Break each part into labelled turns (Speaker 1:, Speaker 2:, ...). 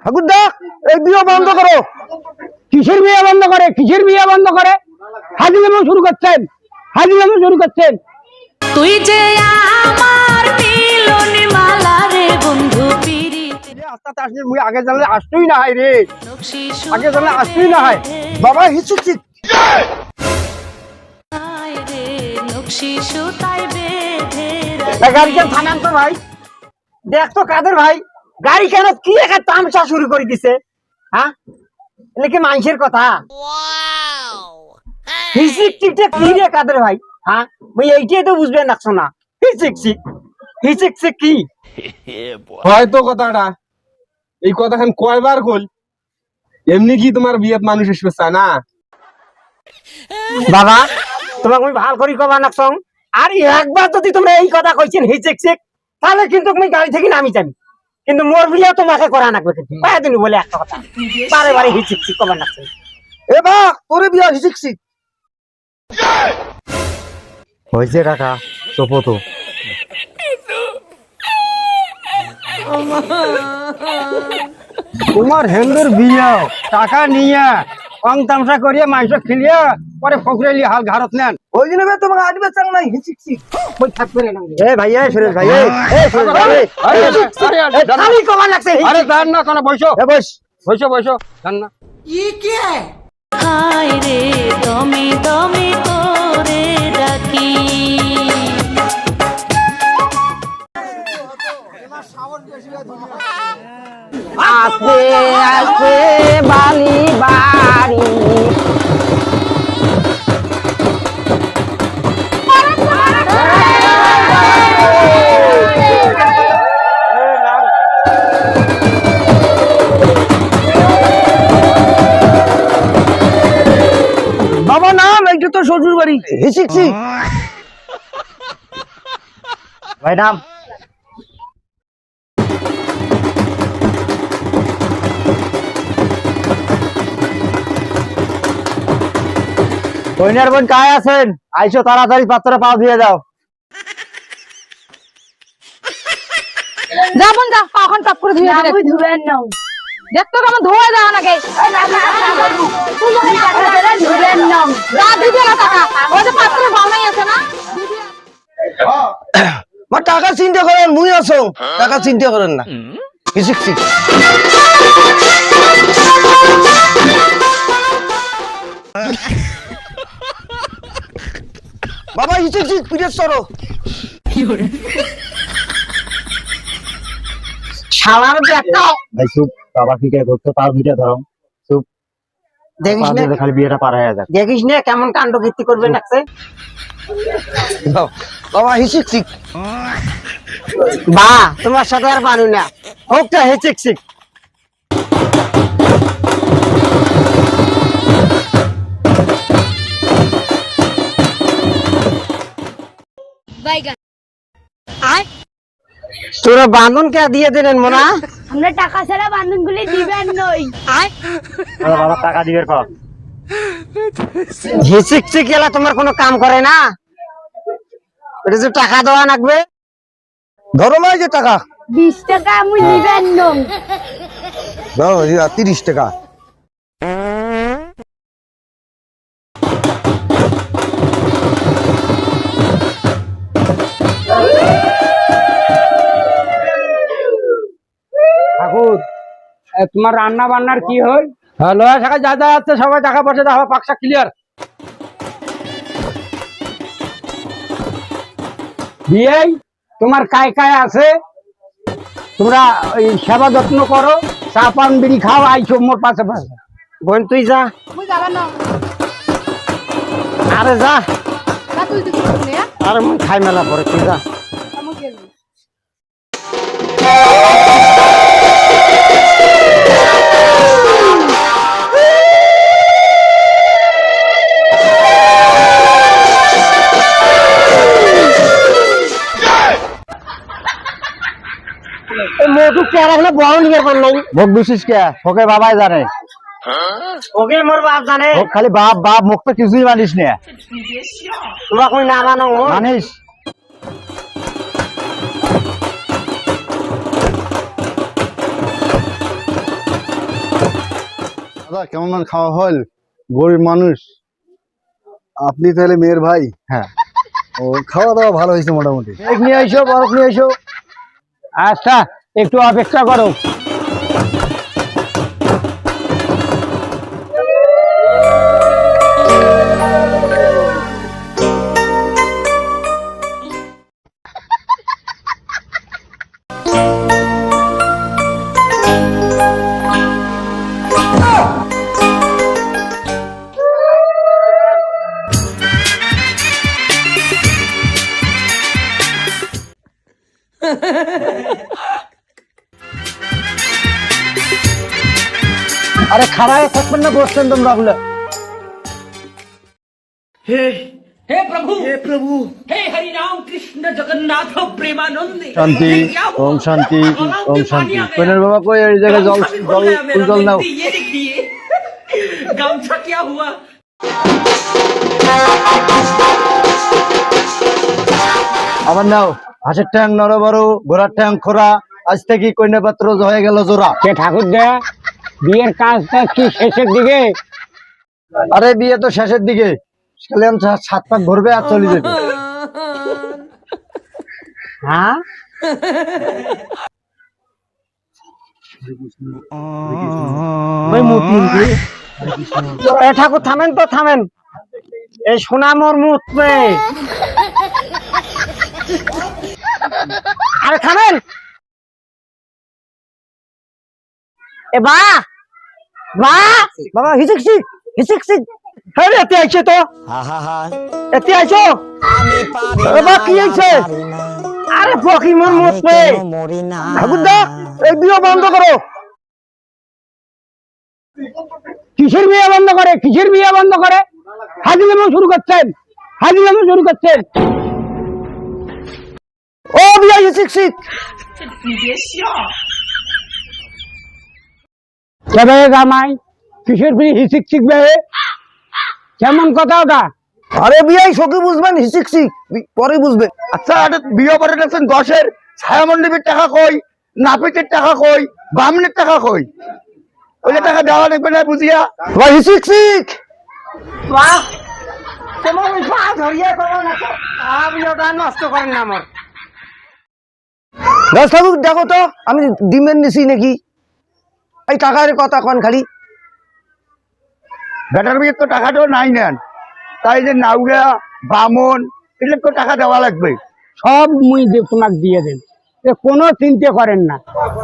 Speaker 1: ঠাকুরদা এই বিয়ে বন্ধ করো।
Speaker 2: কিসের বিয়ে বন্ধ করে? কিসের বিয়ে বন্ধ করে? হাজিলামো শুরু করছেন, হাজিলামো শুরু করছেন।
Speaker 3: তুই যে আমার মিলন মালা রে বন্ধু পিরিতি
Speaker 1: আস্তে আসলে মুই আগে জানলে আসতোই না হয় রে,
Speaker 3: নকশি
Speaker 1: আগে জানলে আসতোই না হয়। বাবা হিচুক
Speaker 3: সুতায় রে নকশি সুতায় বেঁধে
Speaker 1: গাড়িটা থানান তো ভাই, দেখ তো কাদের ভাই গাড়ি কেন কি একটা তামসা শুরু করে দিছে। হ্যাঁ এলে কি মানুষের কথা? হিচিক চিকটা কি রে কাদের ভাই? হ্যাঁ মুই এইটাই তো বুঝবে নাকছো না। হিচিক চিক কি
Speaker 4: হয়তো কথাটা এই কথাখান কয়বার কল, এমনি কি তোমার বিয়েত মানুষ আসবে চায় না?
Speaker 1: বাবা তোমাকে আমি ভাল করি কবা নাকছো, আর একবার যদি তোমরা এই কথা কইছেন হিচিক তাহলে কিন্তু তুমি গাড়ি থেকে নামি যাবি, কিন্তু মোর বিয়ে তোমাকে করা নাকবে কিন্তু কয়েকদিন বলে একটা কথা বারে বারে হিচিক কবা নাকছো। এ বা তোরে বিয়া হিচিক হয়েছে কাকা চোপো তো।
Speaker 2: তোমার হেন্দুর বিয়ে টাকা নিয়ে কম তামসা করিয়া মাংস খেলিয়া পরে ফকরেলি হাল ঘাড়ত নেন।
Speaker 1: ওই জন্য তোমাকে আজকে চাং নাই হিচিক কই থাকবে না। এ ভাই এ সুরেশ ভাই এ সুরেশ ভাই খালি কবা নাকছে।
Speaker 2: আরে জান না কোন বসো,
Speaker 1: এ বস
Speaker 2: বসো বসো, জান না।
Speaker 3: হায় রে দমে দমে করে ডাকি
Speaker 2: আস্তে আস্তে বালি বাড়ি
Speaker 1: বাবা নাম এইটা তো শ্বশুর বাড়ি হিচিক ভাই নাম কইনার বোন কায় আছেন? আইসো তাড়াতাড়ি পাত্রে পাও দিয়ে যাও।
Speaker 5: যা বোন যা, পাখন টপ করে ধুয়ে দিলে ধুবেন না। দেখতো কেমন ধোয়া যাওয়া নাকি? ধুবেন না, যা দিবে না টাকা। ওই যে পাত্রে বানাই আছে না,
Speaker 1: মা টাকা চিন্তা করেন, মুই আছো টাকা চিন্তা করেন না। হিচিক বাবা হিচিক পিরিয়ড সরো। শালার ব্যাটা
Speaker 2: ভাই চুপ, বাবা কি কে ধরতে পাও ভিডিও ধরো, চুপ।
Speaker 1: দেখিস না
Speaker 2: খালি বিয়েটা পার হয়ে যাক।
Speaker 1: দেখিস না কেমন কাণ্ড কীর্তি করবে নাকছে। বাবা হিচিক বা তোমার সাথে আর পারু না, হোকটা হিচিক তোরা বান্ধন কে দিয়ে দিলেন মোনা?
Speaker 5: আমরা টাকা ছাড়া বান্ধন গুলি দিবেন নই।
Speaker 2: বাবা টাকা দিবের কর।
Speaker 1: হিচিক এলা তোমার কোনো কাম করে না, এটা যে টাকা দেওয়া লাগবে। ধরো না যে টাকা
Speaker 5: 20 টাকা আমি দিবেন নই।
Speaker 1: 30 টাকা।
Speaker 2: ঠাকুর তোমার রান্না বান্নার কি হয়? লয়া শাখা যা যা আছে সবাই টাকা পয়সা দাও, পাকশা ক্লিয়ার। বিয়েই তোমার কায় কায় আছে, তোমরা ওই সেবা যত্ন করো, চা পান বিড়ি খাও, আইসো মোর পাশে পাশে।
Speaker 1: বোন তুই যা।
Speaker 5: মুই যাবেন না,
Speaker 1: আরে যা,
Speaker 5: না তুই দিছিস নে।
Speaker 1: আরে মুই খাই মেলা পরে তুই যা।
Speaker 5: আমি গেলাম।
Speaker 1: মোটু কে রাখলে বড় নিয়ে পান নাই।
Speaker 2: ভোগ বিশেষ কে ওকে বাবাই জানে,
Speaker 1: ওকে মোর বাপ জানে।
Speaker 2: ও খালি বাপ বাপ মুখ তো কিছুই মানিস না,
Speaker 1: তোমরা কই না মানো
Speaker 2: মানিস।
Speaker 6: দাদা কেমন খাওয়া হল? গরিব মানুষ। আপনি তাহলে মেয়ের ভাই? হ্যাঁ। ও খাওয়া দাওয়া ভালো হয়েছে মোটামুটি। কেক নিয়ে আইসো, বরফ নিয়ে আইসো।
Speaker 2: আচ্ছা একটু অপেক্ষা করো। আরে খাড়ায় থাকবেন না, বসছেন তোমরা বলে।
Speaker 6: শান্তি, ওম শান্তি, ওম শান্তি। কইনের বাবা কই এই জায়গায় জল জল ফুল জল নাও। আবার নাও। হাঁসের ঠ্যাং নড় বড়, ঘোড়ার ঠ্যাং খোরা। আজ থেকে কন্যা পাত্র হয়ে গেল জোড়া।
Speaker 2: কে ঠাকুর দে, বিয়ের কাজটা কি শেষের দিকে?
Speaker 6: আরে বিয়ে তো শেষের দিকে, খালি 7 পাক ঘুরবে আর চলে যাবে।
Speaker 2: হ্যাঁ ওই মূর্তি এ ঠাকুর থামেন তো, থামেন। এই সোনামোর মুখ আরে থামেন। এ বা বা বাবা হিসিক শিখ, হিসিক শিখ। হ্যাঁ এতে আইছে তো, এতে আইছো। বাবা কি আইছে? আরে ফকি মন মুখ ঠাকুর দা এই বিয়ে বন্ধ করো। কিসের বিয়ে বন্ধ করে? কিসের বিয়ে বন্ধ করে? হাজিরামো শুরু করছেন, হাজিরামো শুরু করছেন। ও বিয়ে হিসিক শিখ। তবে জামাই কিসের বিয়ে হিসিক শিখবে? কেমন কথা ওটা?
Speaker 6: আরে বিয়ে সকি বুঝবেন, হিসিক শিখ পরে বুঝবে। আচ্ছা বিয়ে করে গেছেন 10-এর ছায়া মণ্ডপের টাকা কই, নাপিতের টাকা কই, বামনের টাকা কই? ওই টাকা দেওয়া লাগবে না বুঝিয়া। ভাই হিসিক শিখ।
Speaker 1: বাহ তোমার ওই পা ধরিয়ে করো না, বিয়েটা নষ্ট করেন না আমার।
Speaker 6: রাস্তাবুক দেখো তো আমি ডিমের নিছি নাকি? এই টাকার কথা কন খালি। বেটার বিয়ে তো টাকাটাও নাই নেন, তাই যে নাউগা বামন এগুলো তো টাকা দেওয়া লাগবে।
Speaker 2: সব মুই তোমাকে দিয়ে দেন, কোনো চিন্তা করেন না।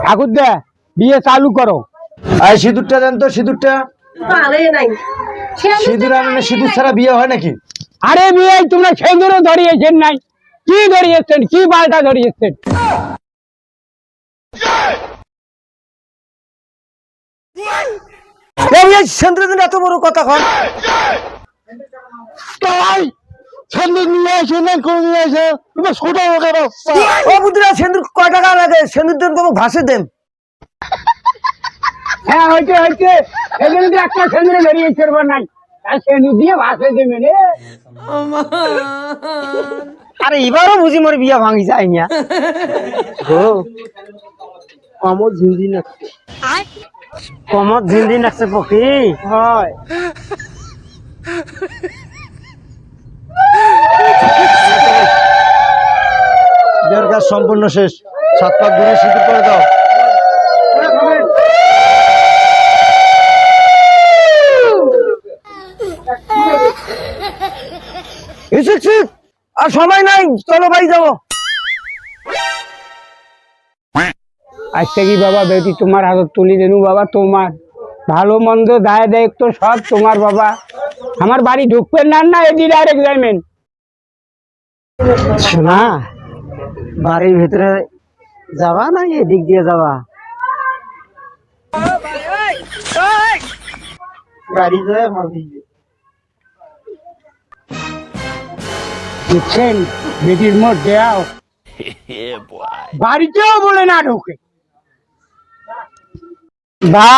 Speaker 2: ঠাকুর দা বিয়ে চালু করো।
Speaker 6: আর সিঁদুরটা দেন তো, সিঁদুরটা। সিঁদুর আনে, সিঁদুর ছাড়া বিয়ে হয় নাকি?
Speaker 2: আরে বিয়ে তোমরা সেগুলো ধরিয়েছেন নাই? কি ধরিয়েছেন? কি বালটা ধরিয়েছেন?
Speaker 6: এত বড় কথা কন।
Speaker 2: তাই সেন্দুর নিয়ে আসে না, কোন নিয়ে আসে? তুমি ছোট লোকের বাচ্চা।
Speaker 6: ও বুদ্ধিরা সিঁদুর কয় টাকা লাগে? সিঁদুর দেন তোমাকে ভাসে দেন।
Speaker 2: হ্যাঁ হইতে হইতে সেদিন একটা সেন্দুরে ধরিয়েছে নাই, আর সেন্দুর দিয়ে ভাসে দেবে রে।
Speaker 1: আরে এবারও বুঝি মোর বিয়া ভাঙি যায় না গো। কমর ঝিন্দি নাকছে, কমর ঝিন্দি নাকছে পক্ষী হয়।
Speaker 6: বিয়ের কাজ সম্পূর্ণ শেষ। 7 পাক ঘুরে সিঁদুর করে দাও। আর সময় নাই, চলো ভাই যাবো।
Speaker 2: আজ থেকে বাবা বেটি তোমার হাতত তুলি দেনু বাবা। তোমার ভালো মন্দ দায় দেয় তো সব তোমার বাবা। আমার বাড়ি ঢুকবেন না, না এদি ডাইরেক্ট যাইবেন।
Speaker 1: শোনা, বাড়ির ভিতরে যাবা না এদিক দিয়ে যাবা? গাড়ি যায় ভাবি।
Speaker 2: বুঝছেন, বেটির মোট দেও বাড়িতেও বলে না ঢোকে।
Speaker 1: বা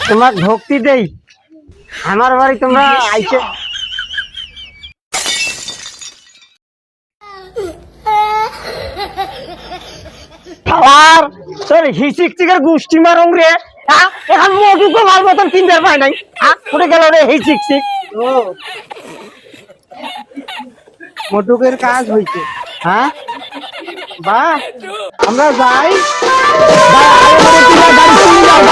Speaker 1: তোমার ভক্তি দেই, আমার বাড়ি তোমরা আইছে। আর তোর হিচিক চিকের গোষ্ঠী মারং রে, হ্যাঁ এখন মোটু তো আমার মতন কিনতে পায় নাই হ্যাঁ উঠে গেল রে এই শিখ শিখ
Speaker 2: ও মোটুকের কাজ হইছে হ্যাঁ বাহ আমরা যাই
Speaker 1: গাড়ি